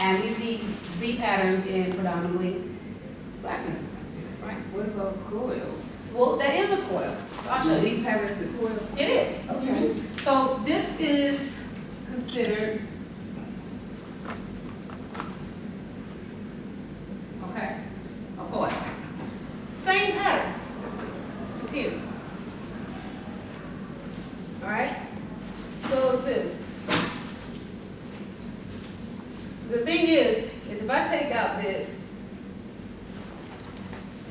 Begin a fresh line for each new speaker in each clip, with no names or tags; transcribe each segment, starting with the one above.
And we see Z patterns in predominantly black men. Right?
What about coil?
Well, that is a coil. So I'll show
The
you.
Z pattern is a coil?
It is.
Okay.
So this is considered, okay, a coil. Same pattern. It's here. All right? So is this. The thing is if I take out this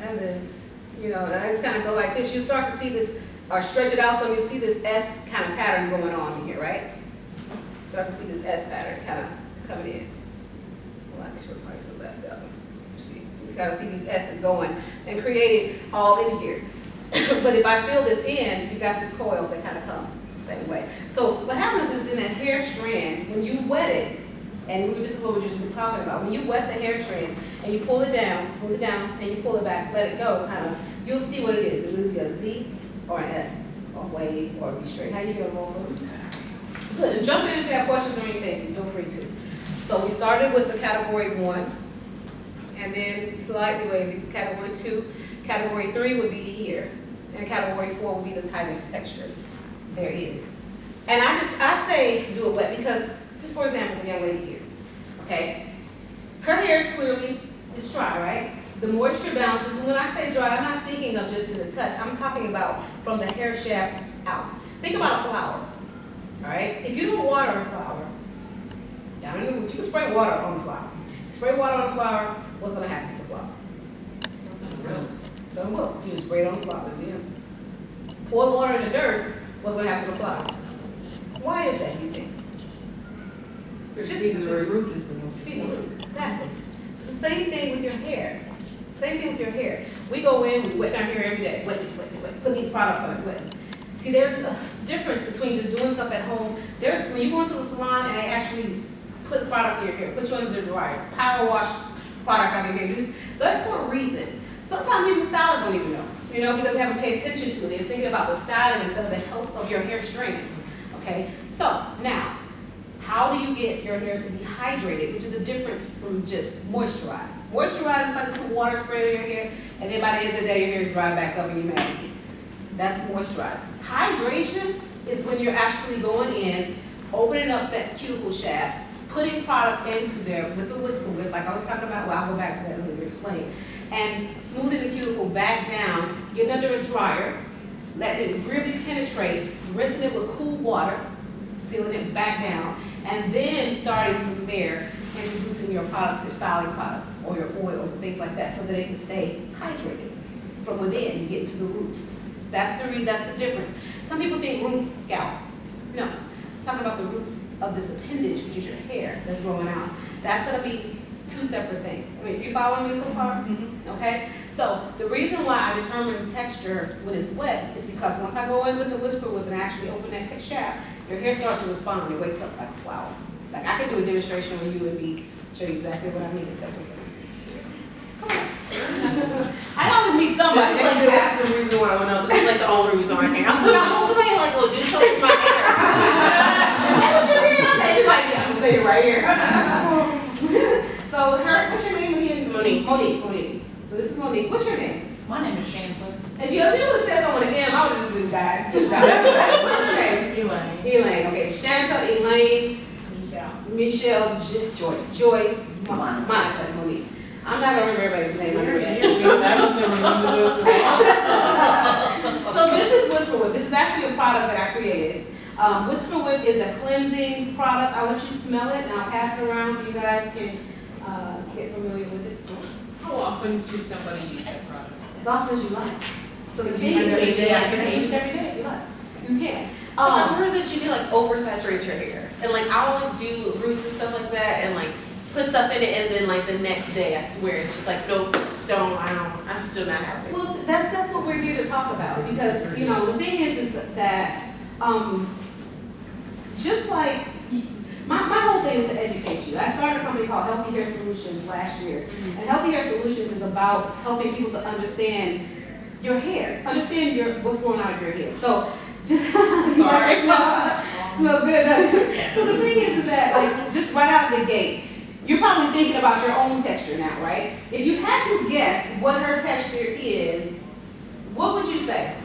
and this, you know, and I just kind of go like this, you'll start to see this, or stretch it out some, you'll see this S kind of pattern going on in here, right? Start to see this S pattern kind of coming in. Well, I should probably go back that one. You see, you kind of see these S's going and creating all in here. But if I fill this in, you got these coils that kind of come the same way. So what happens is in that hair strand, when you wet it, and this is what we just been talking about, when you wet the hair strands and you pull it down, smooth it down, and you pull it back, let it go, kind of, you'll see what it is. It'll either be a Z or an S, or wave, or be straight. How you doing, Lola? Good. And jump in if you have questions or anything, feel free to. So we started with the category 1, and then slightly wavy, category 2. Category 3 would be here, and category 4 would be the tightest texture there is. And I say do it wet because, just for example, the young lady here, okay? Her hair is clearly, it's dry, right? The moisture balances, and when I say dry, I'm not speaking of just to the touch. I'm talking about from the hair shaft out. Think about a flower, all right? If you don't water a flower, down in the roots, you can spray water on the flower. You spray water on the flower, what's gonna happen to the flower? It's gonna wilt. You just spray it on the flower, yeah. Pour water in the dirt, what's gonna happen to the flower? Why is that, you think?
Feeding the roots is the most.
Feeding the roots, exactly. So it's the same thing with your hair. Same thing with your hair. We go in, we wet our hair every day, wet, put these products on it, wet. See, there's a difference between just doing stuff at home. There's, when you go into the salon and they actually put product in your hair, put you under the dryer, power wash product on your hair. That's for a reason. Sometimes even stylists don't even know, you know, because they haven't paid attention to it. They're thinking about the styling instead of the health of your hair strands, okay? So, now, how do you get your hair to be hydrated, which is a difference from just moisturized. Moisturized is like just some water sprayed on your hair, and then by the end of the day, your hair is dry back up and you're mad again. That's moisturized. Hydration is when you're actually going in, opening up that cuticle shaft, putting product into there with the whisper whip, like I was talking about, well, I'll go back to that later, explain, and smoothing the cuticle back down, getting under a dryer, letting it really penetrate, rinsing it with cool water, sealing it back down, and then starting from there, introducing your products, your styling products, or your oils, and things like that, so that it can stay hydrated from within. You get into the roots. That's the difference. Some people think roots scalp. No, I'm talking about the roots of this appendage, which is your hair that's growing out. That's going to be two separate things. I mean, you following me so far? Mm-hmm. Okay. So the reason why I determine texture when it's wet is because once I go in with the whisper whip and actually open that shaft, your hair starts to respond. It wakes up like a flower. Like I could do a demonstration with you and show you exactly what I mean. If that's okay. Come on. I always meet somebody.
This is like half the reason why I went up. This is like the only reason why I came. I'm like, I want somebody like, oh, do something to my hair.
She's like, yeah, I'm staying right here. So, what's your name again?
Monique.
Monique. So this is Monique. What's your name?
My name is Shantla.
If you would have said someone again, I would have just been died. What's your name?
Elaine.
Elaine. Okay, Shanta, Elaine, Michelle, Joyce, Monica, and Monique. I'm not gonna remember everybody's name. So this is Whisper Whip. This is actually a product that I created. Whisper Whip is a cleansing product. I'll let you smell it and I'll pass it around so you guys can get familiar with it.
How often should somebody use that product?
As often as you like. So the
Use it every day.
You can use it every day if you like. You can.
So I've heard that you can like oversaturate your hair, and like I'll like do roots and stuff like that, and like put stuff in it, and then like the next day, I swear it's just like nope, I'm still not happy.
Well, that's what we're here to talk about because you know the thing is that just like my whole thing is to educate you. I started a company called Healthy Hair Solutions last year, and Healthy Hair Solutions is about helping people to understand your hair, understand what's going on in your hair. So just sorry, smells good. So the thing is that like just right out the gate, You're probably thinking about your own texture now, right? If you had to guess what her texture is, what would you say?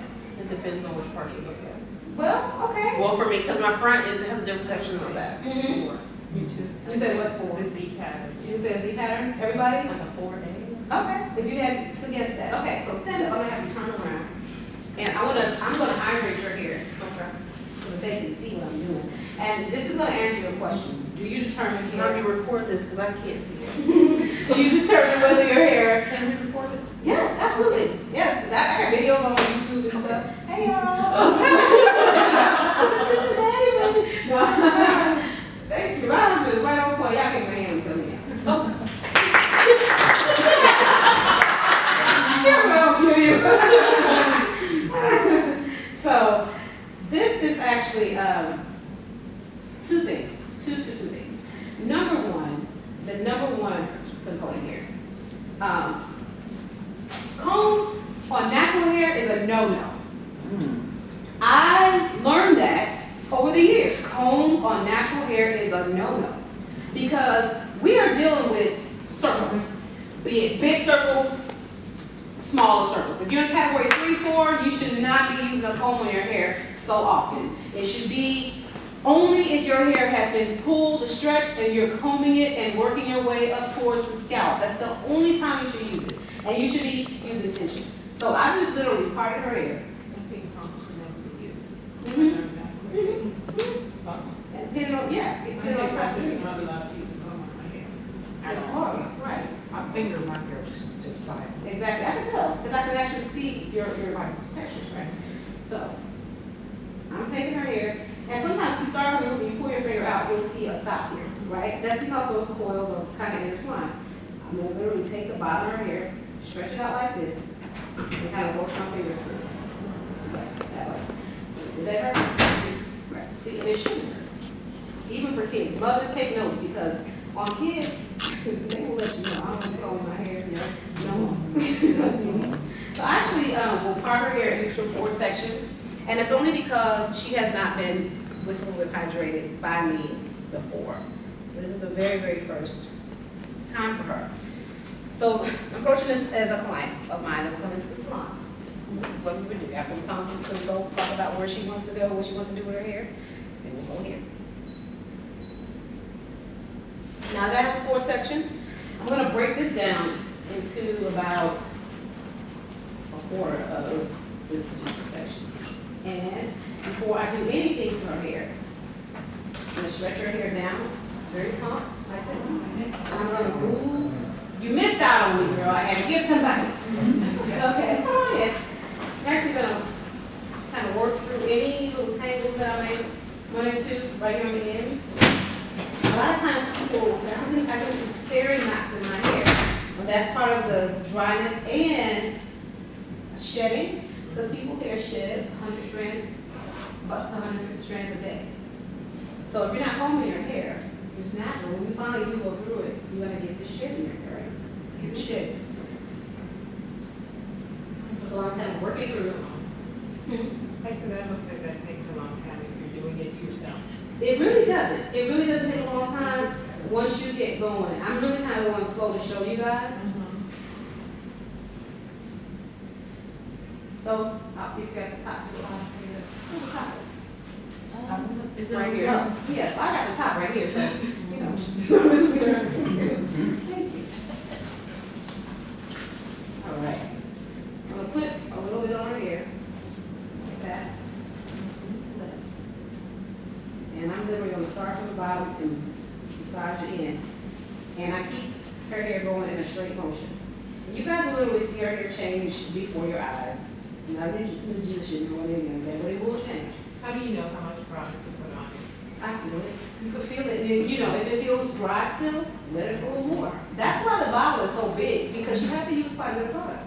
It depends on which part you look at.
Well, okay.
Well, for me, because my front has a different texture than my back.
Mm-hmm.
Me too.
You said what for?
The Z pattern.
You said Z pattern, everybody?
Like a 4-day.
Okay, if you had to guess that. Okay, so stand up, I'm gonna have you turn around. And I'm gonna hydrate your hair. Okay. So that they can see what I'm doing. And this is gonna answer your question. Do you determine
How do
hair?
you record this? Because I can't see it.
Do you determine whether your hair?
Can we record it?
Yes, absolutely. Yes, I got videos on YouTube and stuff. Hey y'all. Cincinnati, baby. No. Thank you. My husband is right on point. Y'all can hand him to me. So this is actually two things. Two things. Number one, the number one component here. Combs on natural hair is a no-no. I learned that over the years. Combs on natural hair is a no-no because we are dealing with circles, be it big circles, smaller circles. If you're in category 3, 4, you should not be using a comb on your hair so often. It should be only if your hair has been pulled, stretched, and you're combing it and working your way up towards the scalp. That's the only time you should use it. And you should be using tension. So I just literally parted her hair.
I think combs should never be used.
And pin it on, yeah. Pin it on top of
I'm
it.
not allowed to use a comb on my hair.
It's hard, right.
My finger, my hair just fine.
Exactly, I can tell, because I can actually see your textures, right? So, I'm taking her hair, and sometimes if you start on the root and you pull your finger out, you'll see a stop here, right? That's because those coils are kind of intertwined. I'm gonna literally take the bottom of her hair, stretch it out like this, and kind of work my fingers through. Right, that way. Did that hurt? Right, see, and it shouldn't hurt. Even for kids, mothers take notes, because on kids, they will let you know, I don't want to comb my hair, no. So I actually will part her hair into 4 sections, and it's only because she has not been whisper hydrated by me before. So this is the very, very first time for her. So I'm approaching this as a client of mine that will come into the salon. This is what we would do. After we consult, talk about where she wants to go, what she wants to do with her hair, then we'll go here. Now that I have the 4 sections, I'm going to break this down into about a quarter of this particular section. And before I do anything to her hair, I'm going to stretch her hair down, very taut, like this. And I'm going to move. You missed out on me, girl. I had to get somebody. Okay, come on in. I'm actually going to kind of work through any little tangles that I may run into right here on the ends. A lot of times people will say, I think I get these fairy knots in my hair. Well, that's part of the dryness and shedding, because people's hair shed 100 strands, up to 150 strands a day. So if you're not combing your hair, it's natural. When you finally do go through it, you're going to get this shed in your hair, right? Get the shed. So I'm kind of working through.
I said that looks like that takes a long time if you're doing it yourself.
It really doesn't. It really doesn't take a long time once you get going. I'm really kind of going slow to show you guys. So, I'll pick at the top.
Is it
Right here.
here?
Yes, I got the top right here, so, you know. Thank you. All right. So I'm going to put a little bit on her hair, like that. And I'm literally going to start from the bottom and massage it in. And I keep her hair going in a straight motion. You guys will literally see her hair change before your eyes. Not a magician going in there, but it will change.
How do you know how much product to put on it?
I feel it. You can feel it. And, you know, if it feels dry still, let it go more. That's why the bottle is so big, because you have to use quite a bit of product.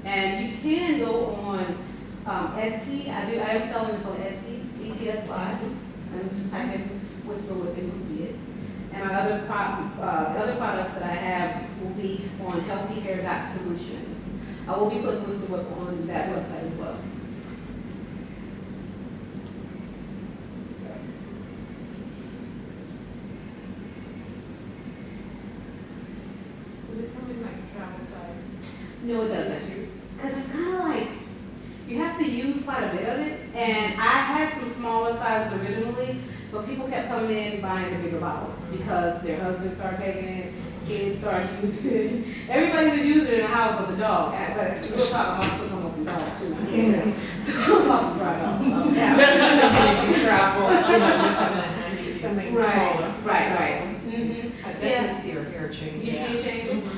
And you can go on Etsy. I am selling this on Etsy, ETS Slides. And just type in Whisper Whip and you'll see it. And my other other products that I have will be on healthyhair.solutions. I will be putting Whisper Whip on that website as well.
size?
No, it doesn't. Because it's kind of like, you have to use quite a bit of it. And I had some smaller sizes originally, but people kept coming in buying the bigger bottles because their husbands started taking it, kids started using it. Everybody was using it in the house but the dog. But we'll talk about put some on some dogs too.
Yeah.
So we'll talk some dry dogs.
Yeah, but just thinking if you travel, you know, just having a handy, something smaller.
Right. Mm-hmm.
I definitely see her hair changing.
You see it changing?